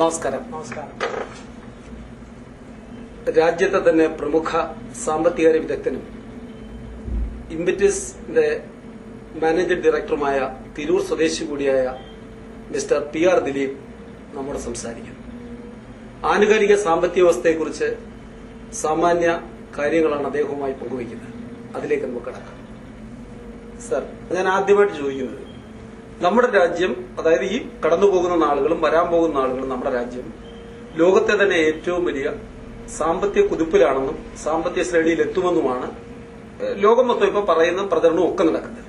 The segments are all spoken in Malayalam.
നമസ്കാരം. രാജ്യത്തെ തന്നെ പ്രമുഖ സാമ്പത്തിക വിദഗ്ധനും ഇംബിറ്റിസിന്റെ മാനേജിംഗ് ഡയറക്ടറുമായ തിരൂർ സ്വദേശി കൂടിയായ മിസ്റ്റർ PR ദിലീപ് നമ്മോട് സംസാരിക്കും. ആനുകാലിക സാമ്പത്തിക വ്യവസ്ഥയെക്കുറിച്ച് സാമാന്യ കാര്യങ്ങളാണ് അദ്ദേഹവുമായി പങ്കുവയ്ക്കുന്നത്. അതിലേക്ക് നമുക്ക് കടക്കാം. സർ, ഞാൻ ആദ്യമായിട്ട് ചോദിക്കുന്നത്, നമ്മുടെ രാജ്യം, അതായത് ഈ കടന്നുപോകുന്ന നാളുകളും വരാൻ പോകുന്ന നാളുകളും നമ്മുടെ രാജ്യം ലോകത്തെ തന്നെ ഏറ്റവും വലിയ സാമ്പത്തിക കുതിപ്പിലാണെന്നും സാമ്പത്തിക ശ്രേണിയിൽ എത്തുമെന്നുമാണ് ലോകം മൊത്തം ഇപ്പൊ പറയുന്ന പ്രചരണവും ഒക്കെ നടക്കുന്നത്.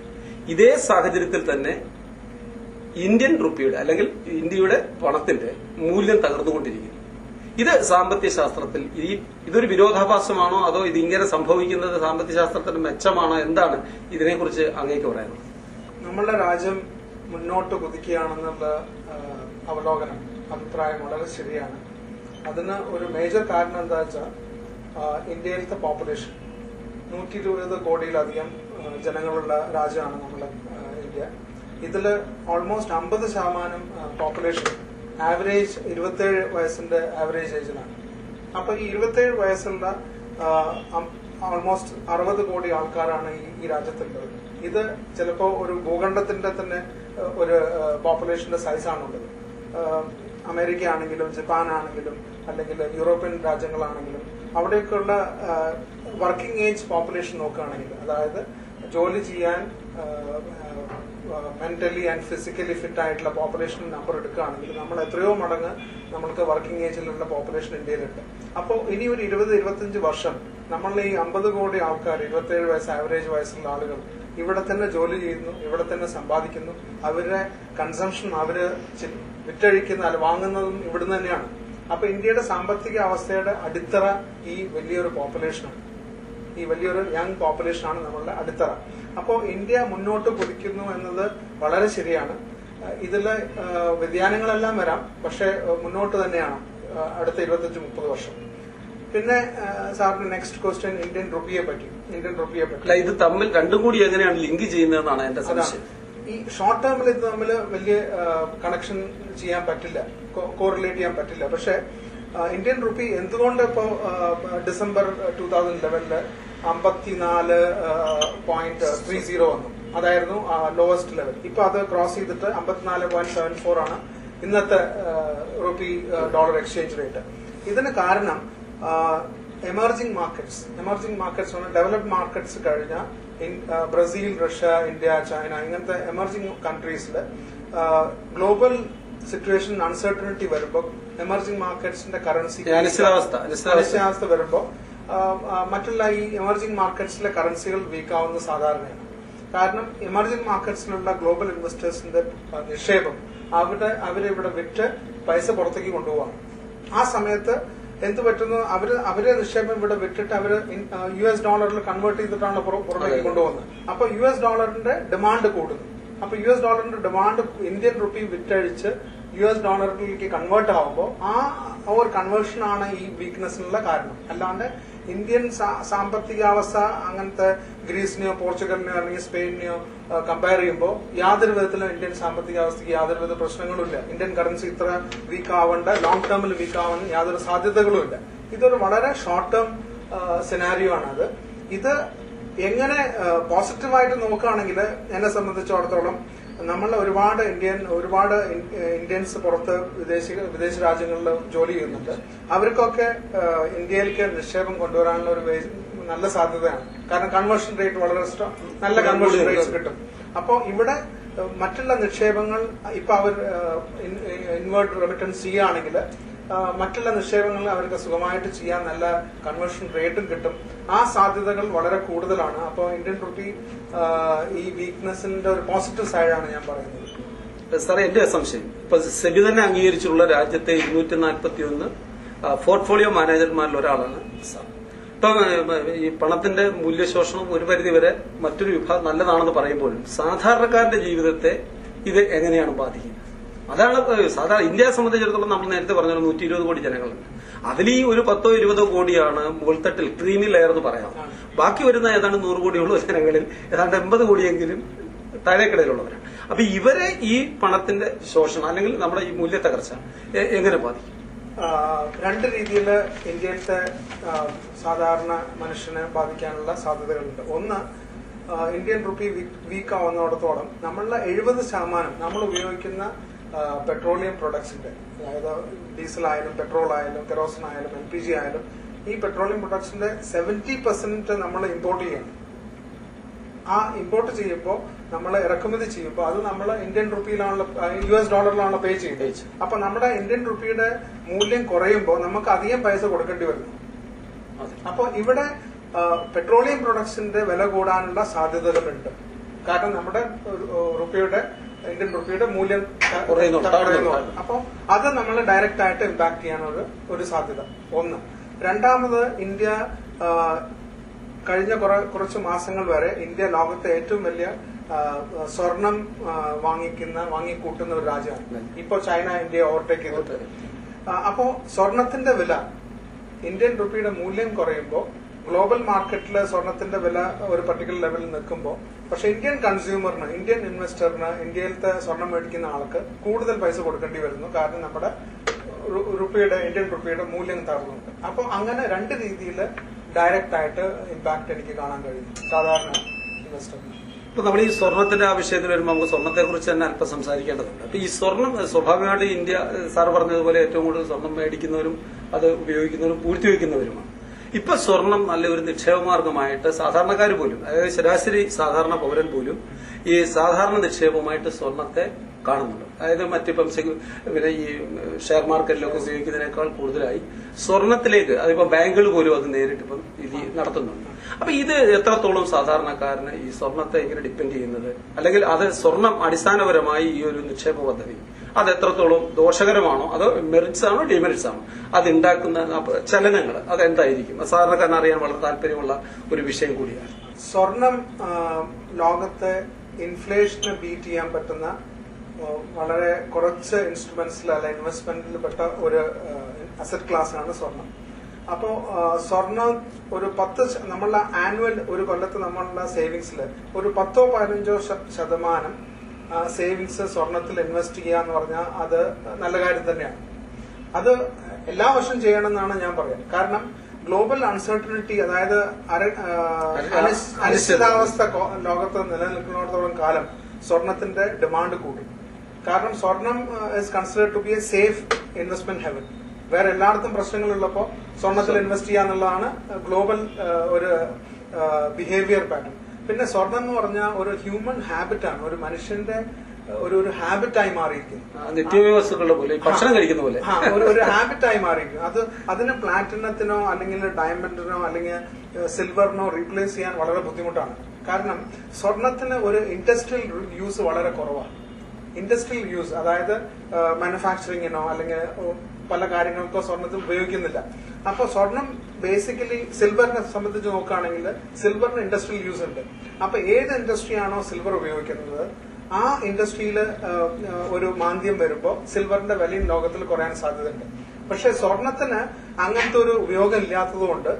ഇതേ സാഹചര്യത്തിൽ തന്നെ ഇന്ത്യൻ റുപ്പിയുടെ അല്ലെങ്കിൽ ഇന്ത്യയുടെ പണത്തിന്റെ മൂല്യം തകർന്നുകൊണ്ടിരിക്കുന്നു. ഇത് സാമ്പത്തിക ശാസ്ത്രത്തിൽ ഇതൊരു വിരോധാഭാസമാണോ അതോ ഇതിങ്ങനെ സംഭവിക്കുന്നത് സാമ്പത്തിക ശാസ്ത്രത്തിന്റെ മെച്ചമാണോ? എന്താണ് ഇതിനെക്കുറിച്ച് അങ്ങേക്ക് പറയാനുള്ളത്? നമ്മളുടെ രാജ്യം മുന്നോട്ട് കുതിക്കുകയാണെന്നുള്ള അവലോകനം, അഭിപ്രായം വളരെ ശരിയാണ്. അതിന് ഒരു മേജർ കാരണം എന്താ വെച്ചാൽ ഇന്ത്യയിലത്തെ പോപ്പുലേഷൻ 120 കോടിയിലധികം ജനങ്ങളുള്ള രാജ്യമാണ് നമ്മുടെ ഇന്ത്യ. ഇതിൽ ഓൾമോസ്റ്റ് 50% പോപ്പുലേഷൻ ആവറേജ് 27 വയസ്സിന്റെ ആവറേജ് ഏജിലാണ്. അപ്പൊ ഈ 27 വയസ്സുള്ള ഓൾമോസ്റ്റ് 60 കോടി ആൾക്കാരാണ് ഈ രാജ്യത്തുള്ളത്. ഇത് ചിലപ്പോ ഒരു ഭൂഖണ്ഡത്തിന്റെ തന്നെ ഒരു പോപ്പുലേഷന്റെ സൈസാണുള്ളത്. അമേരിക്ക ആണെങ്കിലും ജപ്പാൻ ആണെങ്കിലും അല്ലെങ്കിൽ യൂറോപ്യൻ രാജ്യങ്ങളാണെങ്കിലും അവിടെയൊക്കെയുള്ള വർക്കിംഗ് ഏജ് പോപ്പുലേഷൻ നോക്കുകയാണെങ്കിൽ, അതായത് ജോലി ചെയ്യാൻ മെന്റലി ആൻഡ് ഫിസിക്കലി ഫിറ്റ് ആയിട്ടുള്ള പോപ്പുലേഷൻ നമ്പർ എടുക്കുകയാണെങ്കിൽ നമ്മൾ എത്രയോ മടങ്ങ് നമ്മൾക്ക് വർക്കിംഗ് ഏജിലുള്ള പോപ്പുലേഷൻ ഇന്ത്യയിലുണ്ട്. അപ്പോൾ ഇനി ഒരു 20-25 വർഷം നമ്മളുടെ ഈ 50 കോടി ആൾക്കാർ, 27 വയസ്സ് ആവറേജ് വയസ്സുള്ള ആളുകൾ ഇവിടെ തന്നെ ജോലി ചെയ്യുന്നു, ഇവിടെ തന്നെ സമ്പാദിക്കുന്നു. അവരുടെ കൺസംഷൻ, അവര് വിറ്റഴിക്കുന്ന അല്ല വാങ്ങുന്നതും ഇവിടുന്ന് തന്നെയാണ്. അപ്പൊ ഇന്ത്യയുടെ സാമ്പത്തിക അവസ്ഥയുടെ അടിത്തറ ഈ വലിയൊരു പോപ്പുലേഷനാണ്, ഈ വലിയൊരു യങ് പോപ്പുലേഷനാണ് നമ്മളുടെ അടിത്തറ. അപ്പോൾ ഇന്ത്യ മുന്നോട്ട് കുതിക്കുന്നു എന്നത് വളരെ ശരിയാണ്. ഇതിലെ വ്യതിയാനങ്ങളെല്ലാം വരാം, പക്ഷെ മുന്നോട്ട് തന്നെയാണ് അടുത്ത 25-30 വർഷം. പിന്നെ സാറിന്റെ നെക്സ്റ്റ് ക്വസ്റ്റ്യൻ ഇന്ത്യൻ റുപ്പിയെ പറ്റി. ഇത് തമ്മിൽ രണ്ടും കൂടി എങ്ങനെയാണ് ലിങ്ക് ചെയ്യുന്നതെന്നാണ് എന്റെ സംശയം. ഈ ഷോർട്ട് ടേമിൽ ഇത് തമ്മിൽ വലിയ കണക്ഷൻ ചെയ്യാൻ പറ്റില്ല, കോറിലേറ്റ് ചെയ്യാൻ പറ്റില്ല. പക്ഷെ ഇന്ത്യൻ റുപ്പി എന്തുകൊണ്ട് ഇപ്പോ ഡിസംബർ 2011 54.30 വന്നു? അതായിരുന്നു ലോവസ്റ്റ് ലെവൽ. ഇപ്പൊ അത് ക്രോസ് ചെയ്തിട്ട് 54.74 ആണ് ഇന്നത്തെ റുപ്പി ഡോളർ എക്സ്ചേഞ്ച് റേറ്റ്. ഇതിന് കാരണം എമർജിംഗ് മാർക്കറ്റ്സ് ആണ്. ഡെവലപ്ഡ് മാർക്കറ്റ്സ് കഴിഞ്ഞാൽ ബ്രസീൽ, റഷ്യ, ഇന്ത്യ, ചൈന ഇങ്ങനത്തെ എമർജിംഗ് കൺട്രീസിൽ ഗ്ലോബൽ സിറ്റുവേഷൻ അൺസർട്ടനിറ്റി വരുമ്പോൾ എമർജിംഗ് മാർക്കറ്റ്സിന്റെ കറൻസി അനിശ്ചിതാവസ്ഥ വരുമ്പോൾ മറ്റുള്ള ഈ എമർജിംഗ് മാർക്കറ്റ്സിലെ കറൻസികൾ വീക്കാവുന്ന സാധാരണയാണ്. കാരണം എമർജിംഗ് മാർക്കറ്റ്സിലുള്ള ഗ്ലോബൽ ഇൻവെസ്റ്റേഴ്സിന്റെ നിക്ഷേപം അവരിവിടെ വിറ്റ് പൈസ പുറത്തേക്ക് കൊണ്ടുപോവാണ്. ആ സമയത്ത് എന്ത് പറ്റുന്നു, അവരെ നിക്ഷേപം ഇവിടെ വിട്ടിട്ട് അവര് US ഡോളറിൽ കൺവേർട്ട് ചെയ്തിട്ടാണ് പുറത്തേക്ക് കൊണ്ടുപോകുന്നത്. അപ്പൊ US ഡോളറിന്റെ ഡിമാൻഡ് കൂടുന്നു. അപ്പൊ US ഡോളറിന്റെ ഡിമാൻഡ് ഇന്ത്യൻ റുപ്പി വിറ്റഴിച്ച് US ഡോളറിലേക്ക് കൺവേർട്ട് ആവുമ്പോൾ ആ ഒരു കൺവേർഷനാണ് ഈ വീക്ക്നെസ്സിനുള്ള കാരണം. അല്ലാണ്ട് ഇന്ത്യൻ സാമ്പത്തികാവസ്ഥ അങ്ങനത്തെ ഗ്രീസിനെയോ പോർച്ചുഗലിനെയോ അല്ലെങ്കിൽ സ്പെയിനിനെയോ കമ്പയർ ചെയ്യുമ്പോൾ യാതൊരു വിധത്തിലും ഇന്ത്യൻ സാമ്പത്തികാവസ്ഥയ്ക്ക് യാതൊരു വിധ പ്രശ്നങ്ങളുമില്ല. ഇന്ത്യൻ കറൻസി ഇത്ര വീക്ക് ആവേണ്ട, ലോങ് ടേമിൽ വീക്ക് ആവാൻ യാതൊരു സാധ്യതകളും ഇല്ല. ഇതൊരു വളരെ ഷോർട്ട് ടേം സിനാരിയോ ആണ്. ഇത് എങ്ങനെ പോസിറ്റീവായിട്ട് നോക്കുകയാണെങ്കിൽ എന്നെ സംബന്ധിച്ചിടത്തോളം നമ്മളെ ഒരുപാട് ഇന്ത്യൻസ് പുറത്ത് വിദേശ രാജ്യങ്ങളിൽ ജോലി ചെയ്യുന്നുണ്ട്. അവർക്കൊക്കെ ഇന്ത്യയിലേക്ക് നിക്ഷേപം കൊണ്ടുവരാനുള്ള ഒരു നല്ല സാധ്യതയാണ്. കാരണം കൺവേർഷൻ റേറ്റ് വളരെ നല്ല കൺവേർഷൻ റേറ്റ്സ് കിട്ടും. അപ്പോൾ ഇവിടെ മറ്റുള്ള നിക്ഷേപങ്ങൾ ഇപ്പൊ അവർ ഇൻവേർട്ട് റെമിറ്റൻസ് ചെയ്യുകയാണെങ്കിൽ മറ്റുള്ള നിക്ഷേപങ്ങൾ അവർക്ക് സുഖമായിട്ട് ചെയ്യാൻ നല്ല കൺവേർഷൻ റേറ്റും കിട്ടും. ആ സാധ്യതകൾ വളരെ കൂടുതലാണ്. അപ്പോൾ ഇന്ത്യൻ റുപ്പി ഈ വീക്ക്നെസിന്റെ ഒരു പോസിറ്റീവ് സൈഡാണ് ഞാൻ പറയുന്നത്. സാറേ, എന്റെ സംശയം, ഇപ്പൊ സെബി തന്നെ അംഗീകരിച്ചിട്ടുള്ള രാജ്യത്തെ 241 പോർട്ട്ഫോളിയോ മാനേജർമാരിൽ ഒരാളാണ് സാർ. ഇപ്പൊ ഈ പണത്തിന്റെ മൂല്യശോഷണം ഒരു പരിധിവരെ മറ്റൊരു വിഭാഗം നല്ലതാണെന്ന് പറയുമ്പോഴും സാധാരണക്കാരന്റെ ജീവിതത്തെ ഇത് എങ്ങനെയാണ് ബാധിക്കുന്നത്? അതാണ് സാധാരണ ഇന്ത്യയെ സംബന്ധിച്ചിടത്തോളം നമ്മൾ നേരത്തെ പറഞ്ഞ 120 കോടി ജനങ്ങളുണ്ട്. അതിൽ ഈ ഒരു 10-20 കോടിയാണ് മുകൾത്തട്ടിൽ ക്രീമി ലെയർ എന്ന് പറയാം. ബാക്കി വരുന്ന ഏതാണ്ട് 100 കോടിയുള്ള ജനങ്ങളിൽ ഏതാണ്ട് 80 കോടിയെങ്കിലും താഴേക്കിടയിലുള്ളവരാണ്. അപ്പൊ ഇവരെ ഈ പണത്തിന്റെ ശോഷണം അല്ലെങ്കിൽ നമ്മുടെ ഈ മൂല്യത്തകർച്ച എങ്ങനെ ബാധിക്കും? രണ്ട് രീതിയിൽ ഇന്ത്യയിലത്തെ സാധാരണ മനുഷ്യനെ ബാധിക്കാനുള്ള സാധ്യതകളുണ്ട്. ഒന്ന്, ഇന്ത്യൻ റുപ്പി വീക്ക് ആവുന്നിടത്തോളം നമ്മളുടെ 70% നമ്മൾ ഉപയോഗിക്കുന്ന പെട്രോളിയം പ്രൊഡക്ട്സിന്റെ, അതായത് ഡീസൽ ആയാലും പെട്രോൾ ആയാലും കെറോസിൻ ആയാലും LPG ആയാലും, ഈ പെട്രോളിയം പ്രൊഡക്ട്സിന്റെ 70% നമ്മൾ ഇമ്പോർട്ട് ചെയ്യണം. ആ ഇമ്പോർട്ട് ചെയ്യുമ്പോൾ നമ്മൾ ഇറക്കുമതി ചെയ്യുമ്പോൾ അത് നമ്മൾ ഇന്ത്യൻ റുപ്പിയിലാണല്ലോ, US ഡോളറിലാണല്ലോ പേ ചെയ്യുന്നത്. അപ്പൊ നമ്മുടെ ഇന്ത്യൻ റുപ്പിയുടെ മൂല്യം കുറയുമ്പോൾ നമുക്ക് അധികം പൈസ കൊടുക്കേണ്ടി വരുന്നു. അപ്പൊ ഇവിടെ പെട്രോളിയം പ്രൊഡക്ട്സിന്റെ വില കൂടാനുള്ള സാധ്യതകളുണ്ട്. കാരണം നമ്മുടെ ഇന്ത്യൻ റുപ്പിയുടെ മൂല്യം കുറയുന്നു. അപ്പൊ അത് നമ്മൾ ഡയറക്റ്റ് ആയിട്ട് ഇമ്പാക്ട് ചെയ്യാനുള്ള ഒരു സാധ്യത ഒന്ന്. രണ്ടാമത്, ഇന്ത്യ കഴിഞ്ഞ കുറച്ച് മാസങ്ങൾ വരെ ഇന്ത്യ ലോകത്തെ ഏറ്റവും വലിയ സ്വർണം വാങ്ങിക്കൂട്ടുന്ന ഒരു രാജ്യമാണ്. ഇപ്പോ ചൈന ഇന്ത്യയെ ഓവർടേക്ക് ചെയ്തിട്ട്. അപ്പോ സ്വർണത്തിന്റെ വില, ഇന്ത്യൻ റുപ്പിയുടെ മൂല്യം കുറയുമ്പോൾ ഗ്ലോബൽ മാർക്കറ്റിൽ സ്വർണത്തിന്റെ വില ഒരു പർട്ടിക്കുലർ ലെവലിൽ നിൽക്കുമ്പോൾ, പക്ഷെ ഇന്ത്യൻ കൺസ്യൂമറിന്, ഇന്ത്യൻ ഇൻവെസ്റ്ററിന്, ഇന്ത്യയിലത്തെ സ്വർണം മേടിക്കുന്ന ആൾക്ക് കൂടുതൽ പൈസ കൊടുക്കേണ്ടി വരുന്നു. കാരണം നമ്മുടെ ഇന്ത്യൻ റുപ്പിയുടെ മൂല്യം തകർന്നുണ്ട്. അപ്പൊ അങ്ങനെ രണ്ട് രീതിയിൽ ഡയറക്റ്റ് ആയിട്ട് ഇമ്പാക്ട് എനിക്ക് കാണാൻ കഴിയും സാധാരണ ഇൻവെസ്റ്ററിന്. ഇപ്പൊ നമ്മൾ ഈ സ്വർണത്തിന്റെ ആ വിഷയത്തിൽ വരുമ്പോൾ നമുക്ക് സ്വർണത്തെ കുറിച്ച് തന്നെ അല്പം സംസാരിക്കേണ്ടതുണ്ട്. അപ്പൊ ഈ സ്വർണം സ്വാഭാവികമായിട്ട് ഇന്ത്യ, സാർ പറഞ്ഞതുപോലെ, ഏറ്റവും കൂടുതൽ സ്വർണം മേടിക്കുന്നവരും അത് ഉപയോഗിക്കുന്നവരും പൂഴ്ത്തിവെക്കുന്നവരുമാണ്. ഇപ്പൊ സ്വർണം നല്ലൊരു നിക്ഷേപമാർഗമായിട്ട് സാധാരണക്കാർ പോലും, അതായത് ശരാശരി സാധാരണ പൗരൻ പോലും ഈ സാധാരണ നിക്ഷേപമായിട്ട് സ്വർണത്തെ കാണുന്നുണ്ട്. അതായത് മറ്റിപ്പം പിന്നെ ഈ ഷെയർ മാർക്കറ്റിലൊക്കെ ഉപയോഗിക്കുന്നതിനേക്കാൾ കൂടുതലായി സ്വർണത്തിലേക്ക്, അതിപ്പോ ബാങ്കുകൾ പോലും അത് നേരിട്ടിപ്പം ഇത് നടത്തുന്നുണ്ട്. അപ്പൊ ഇത് എത്രത്തോളം സാധാരണക്കാരന് ഈ സ്വർണത്തെ ഇങ്ങനെ ഡിപ്പെൻഡ് ചെയ്യുന്നത്, അല്ലെങ്കിൽ അത് സ്വർണം അടിസ്ഥാനപരമായി ഈ ഒരു നിക്ഷേപ പദ്ധതി അത് എത്രത്തോളം ദോഷകരമാണോ അതോ മെറിറ്റ്സ് ആണോ ഡിമെറിറ്റ്സ് ആണോ അതുണ്ടാക്കുന്ന ചലനങ്ങൾ അതെന്തായിരിക്കും? സാധാരണക്കാരൻ അറിയാൻ വളരെ താല്പര്യമുള്ള ഒരു വിഷയം കൂടിയാണ്. സ്വർണം ലോകത്തെ ഇൻഫ്ലേഷനെ ബീറ്റ് ചെയ്യാൻ പറ്റുന്ന വളരെ കുറച്ച് ഇൻസ്ട്രുമെന്റ്സിൽ അല്ല ഇൻവെസ്റ്റ്മെന്റിൽ പെട്ട ഒരു അസറ്റ് ക്ലാസ് ആണ് സ്വർണം. അപ്പോ സ്വർണം ഒരു 10 നമ്മളുടെ ആനുവൽ ഒരു കൊല്ലത്ത് നമ്മളുടെ സേവിങ്സിൽ ഒരു 10-15% സേവിങ്സ് സ്വർണത്തിൽ ഇൻവെസ്റ്റ് ചെയ്യുക എന്ന് പറഞ്ഞാൽ അത് നല്ല കാര്യം തന്നെയാണ്. അത് എല്ലാ വർഷവും ചെയ്യണമെന്നാണ് ഞാൻ പറയുന്നത്. കാരണം ഗ്ലോബൽ അൺസർട്ടനിറ്റി, അതായത് അനിശ്ചിതാവസ്ഥ ലോകത്ത് നിലനിൽക്കുന്നിടത്തോളം കാലം സ്വർണത്തിന്റെ ഡിമാൻഡ് കൂടും. കാരണം സ്വർണം is considered to be a safe investment haven. വേറെ എല്ലായിടത്തും പ്രശ്നങ്ങളുള്ളപ്പോൾ സ്വർണത്തിൽ ഇൻവെസ്റ്റ് ചെയ്യാന്നുള്ളതാണ് ഗ്ലോബൽ ഒരു ബിഹേവിയർ പാറ്റേൺ. പിന്നെ സ്വർണം എന്ന് പറഞ്ഞാൽ ഒരു ഹ്യൂമൻ ഹാബിറ്റാണ്, ഒരു മനുഷ്യന്റെ ഒരു ഹാബിറ്റായി മാറിയിരിക്കുന്നു. നിത്യവ്യവസ്ഥകളുടെ പോലെ, ഭക്ഷണം കഴിക്കുന്ന പോലെ ഒരു ഹാബിറ്റായി മാറിയിരിക്കുന്നു. അതിന് പ്ലാറ്റിനത്തിനോ അല്ലെങ്കിൽ ഡയമണ്ടിനോ അല്ലെങ്കിൽ സിൽവറിനോ റീപ്ലേസ് ചെയ്യാൻ വളരെ ബുദ്ധിമുട്ടാണ്. കാരണം സ്വർണത്തിന് ഒരു ഇൻഡസ്ട്രിയൽ യൂസ് വളരെ കുറവാണ്. ഇൻഡസ്ട്രിയൽ യൂസ്, അതായത് മാനുഫാക്ചറിങ്ങിനോ അല്ലെങ്കിൽ പല കാര്യങ്ങൾക്കോ സ്വർണത്തിൽ ഉപയോഗിക്കുന്നില്ല. അപ്പൊ സ്വർണം ബേസിക്കലി സിൽവറിനെ സംബന്ധിച്ച് നോക്കുകയാണെങ്കിൽ സിൽവറിന് ഇൻഡസ്ട്രിയൽ യൂസ് ഉണ്ട്. അപ്പൊ ഏത് ഇൻഡസ്ട്രിയാണോ സിൽവർ ഉപയോഗിക്കുന്നത് ആ ഇൻഡസ്ട്രിയിൽ ഒരു മാന്ദ്യം വരുമ്പോൾ സിൽവറിന്റെ വിലയും ലോകത്തിൽ കുറയാൻ സാധ്യതയുണ്ട്. പക്ഷെ സ്വർണത്തിന് അങ്ങനത്തെ ഒരു ഉപയോഗം ഇല്ലാത്തതുകൊണ്ട്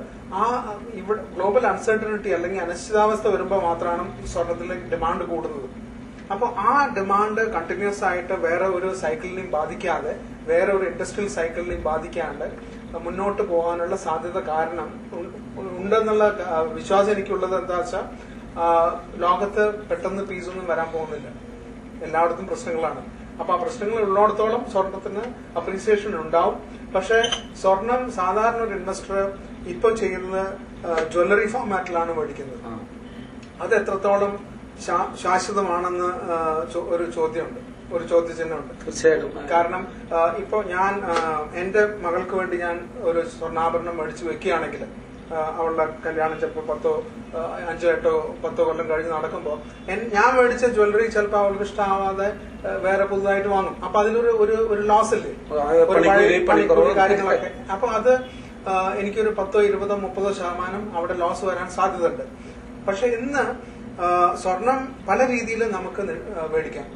ഇവിടെ ഗ്ലോബൽ അൺസർട്ടനിറ്റി അല്ലെങ്കിൽ അനിശ്ചിതാവസ്ഥ വരുമ്പോൾ മാത്രമാണ് സ്വർണത്തിന് ഡിമാൻഡ് കൂടുന്നത്. അപ്പൊ ആ ഡിമാൻഡ് കണ്ടിന്യൂസ് ആയിട്ട് വേറെ ഒരു സൈക്കിളിനെയും ബാധിക്കാതെ, വേറെ ഒരു ഇൻഡസ്ട്രിയൽ സൈക്കിളിനെയും ബാധിക്കാണ്ട് മുന്നോട്ട് പോകാനുള്ള സാധ്യത കാരണം ഉണ്ടെന്നുള്ള വിശ്വാസം എനിക്കുള്ളത് എന്താ വെച്ചാൽ ലോകത്ത് പെട്ടെന്ന് പീസൊന്നും വരാൻ പോകുന്നില്ല. എല്ലായിടത്തും പ്രശ്നങ്ങളാണ്. അപ്പൊ ആ പ്രശ്നങ്ങൾ ഉള്ളിടത്തോളം സ്വർണത്തിന് അപ്രീസിയേഷൻ ഉണ്ടാവും. പക്ഷെ സ്വർണം സാധാരണ ഒരു ഇൻവെസ്റ്റർ ഇപ്പൊ ചെയ്യുന്നത് ജ്വല്ലറി ഫോർമാറ്റിലാണ് മേടിക്കുന്നത്. അത് എത്രത്തോളം ശാശ്വതമാണെന്ന് ഒരു ചോദ്യമുണ്ട്, ഒരു ചോദ്യചിഹ്നമുണ്ട്. തീർച്ചയായിട്ടും. കാരണം ഇപ്പൊ ഞാൻ എന്റെ മകൾക്ക് വേണ്ടി ഞാൻ ഒരു സ്വർണ്ണാഭരണം മേടിച്ചു വെക്കുകയാണെങ്കിൽ അവളുടെ കല്യാണം ചിലപ്പോൾ 5, 8, 10 കൊല്ലം കഴിഞ്ഞ് നടക്കുമ്പോൾ ഞാൻ മേടിച്ച ജ്വല്ലറി ചിലപ്പോൾ അവൾക്ക് ഇഷ്ടമാവാതെ വേറെ പുതുതായിട്ട് വാങ്ങും. അപ്പൊ അതിലൊരു ഒരു ലോസ് ഇല്ലേ, കാര്യങ്ങളൊക്കെ. അപ്പൊ അത് എനിക്കൊരു 10, 20, 30% അവിടെ ലോസ് വരാൻ സാധ്യതയുണ്ട്. പക്ഷെ ഇന്ന് സ്വർണം പല രീതിയിൽ നമുക്ക് മേടിക്കാം.